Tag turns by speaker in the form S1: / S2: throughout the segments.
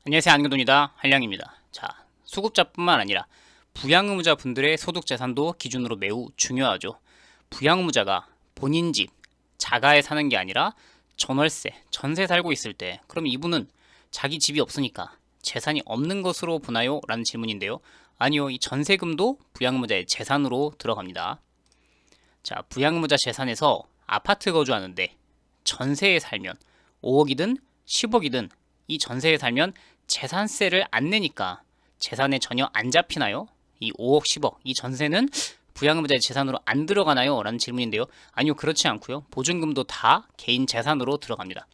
S1: 안녕하세요. 안경돈이다. 한량입니다. 자, 수급자뿐만 아니라 부양의무자 분들의 소득재산도 기준으로 매우 중요하죠. 부양의무자가 본인 집, 자가에 사는 게 아니라 전월세, 전세 살고 있을 때 그럼 이분은 자기 집이 없으니까 재산이 없는 것으로 보나요? 라는 질문인데요. 아니요. 이 전세금도 부양의무자의 재산으로 들어갑니다. 자, 부양의무자 재산에서 아파트 거주하는데 전세에 살면 5억이든 10억이든 이 전세에 살면 재산세를 안 내니까 재산에 전혀 안 잡히나요? 이 5억, 10억, 이 전세는 부양의무자의 재산으로 안 들어가나요? 라는 질문인데요. 아니요, 그렇지 않고요. 보증금도 다 개인 재산으로 들어갑니다.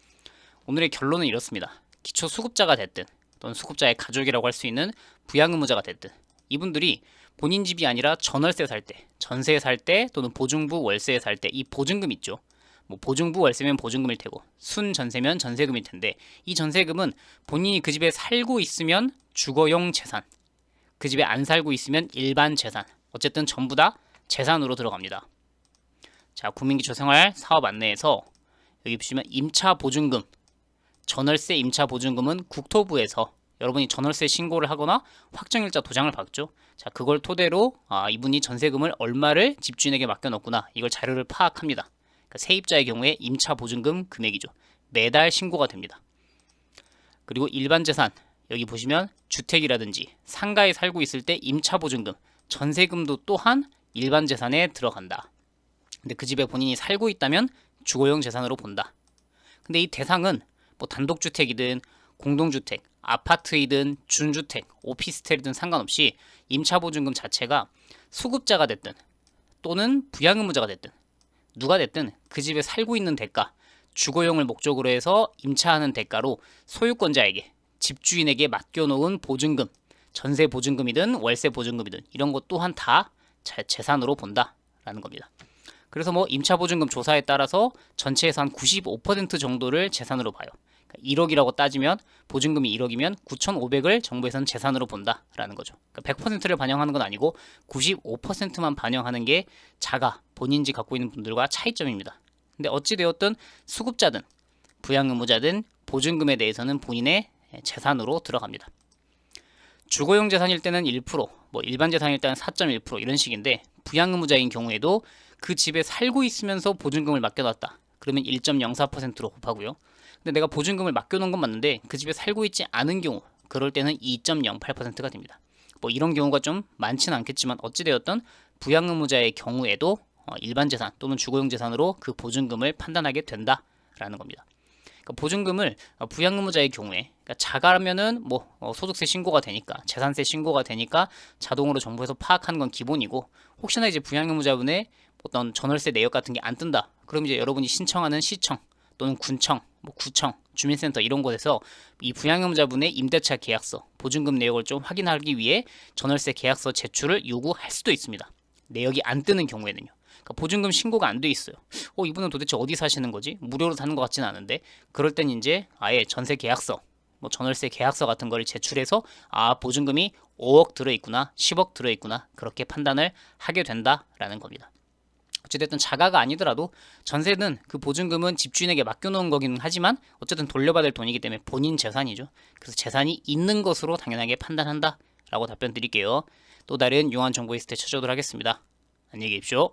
S1: 오늘의 결론은 이렇습니다. 기초수급자가 됐든 또는 수급자의 가족이라고 할 수 있는 부양의무자가 됐든 이분들이 본인 집이 아니라 전월세 살 때, 전세 살 때 또는 보증부 월세 살 때 이 보증금 있죠. 뭐 보증부 월세면 보증금일 테고 순 전세면 전세금일 텐데 이 전세금은 본인이 그 집에 살고 있으면 주거용 재산, 그 집에 안 살고 있으면 일반 재산, 어쨌든 전부 다 재산으로 들어갑니다. 자, 국민기초생활 사업 안내에서 여기 보시면 임차 보증금, 전월세 임차 보증금은 국토부에서 여러분이 전월세 신고를 하거나 확정일자 도장을 받죠. 자, 그걸 토대로 이분이 전세금을 얼마를 집주인에게 맡겨놓구나 이걸 자료를 파악합니다. 그러니까 세입자의 경우에 임차 보증금 금액이죠. 매달 신고가 됩니다. 그리고 일반 재산 여기 보시면 주택이라든지 상가에 살고 있을 때 임차 보증금, 전세금도 또한 일반 재산에 들어간다. 근데 그 집에 본인이 살고 있다면 주거용 재산으로 본다. 근데 이 대상은 뭐 단독주택이든 공동주택, 아파트이든 준주택, 오피스텔이든 상관없이 임차보증금 자체가 수급자가 됐든 또는 부양의무자가 됐든 누가 됐든 그 집에 살고 있는 대가, 주거용을 목적으로 해서 임차하는 대가로 소유권자에게, 집주인에게 맡겨놓은 보증금, 전세 보증금이든 월세 보증금이든 이런 것 또한 다 재산으로 본다라는 겁니다. 그래서 뭐 임차보증금 조사에 따라서 전체에서 한 95% 정도를 재산으로 봐요. 1억이라고 따지면 보증금이 1억이면 9,500을 정부에서는 재산으로 본다라는 거죠. 그러니까 100%를 반영하는 건 아니고 95%만 반영하는 게 자가 본인 집 갖고 있는 분들과 차이점입니다. 근데 어찌 되었든 수급자든 부양의무자든 보증금에 대해서는 본인의 재산으로 들어갑니다. 주거용 재산일 때는 1%, 뭐 일반 재산일 때는 4.1% 이런 식인데 부양의무자인 경우에도 그 집에 살고 있으면서 보증금을 맡겨놨다. 그러면 1.04%로 곱하고요. 근데 내가 보증금을 맡겨놓은 건 맞는데 그 집에 살고 있지 않은 경우 그럴 때는 2.08%가 됩니다. 뭐 이런 경우가 좀 많지는 않겠지만 어찌되었든 부양의무자의 경우에도 일반 재산 또는 주거용 재산으로 그 보증금을 판단하게 된다라는 겁니다. 그러니까 보증금을 부양의무자의 경우에 그러니까 자가라면은 뭐 소득세 신고가 되니까 재산세 신고가 되니까 자동으로 정부에서 파악하는 건 기본이고 혹시나 이제 부양의무자분의 어떤 전월세 내역 같은 게 안 뜬다. 그럼 이제 여러분이 신청하는 시청 또는 군청, 뭐 구청, 주민센터 이런 곳에서 이 부양의무자분의 임대차 계약서, 보증금 내역을 좀 확인하기 위해 전월세 계약서 제출을 요구할 수도 있습니다. 내역이 안 뜨는 경우에는요. 그러니까 보증금 신고가 안 돼 있어요. 이분은 도대체 어디 사시는 거지? 무료로 사는 것 같지는 않은데 그럴 땐 이제 아예 전세 계약서, 뭐 전월세 계약서 같은 걸 제출해서 보증금이 5억 들어있구나, 10억 들어있구나 그렇게 판단을 하게 된다라는 겁니다. 어찌됐든 자가가 아니더라도 전세는 그 보증금은 집주인에게 맡겨놓은 거긴 하지만 어쨌든 돌려받을 돈이기 때문에 본인 재산이죠. 그래서 재산이 있는 것으로 당연하게 판단한다 라고 답변 드릴게요. 또 다른 유용한 정보 있을 때 찾아오도록 하겠습니다. 안녕히 계십시오.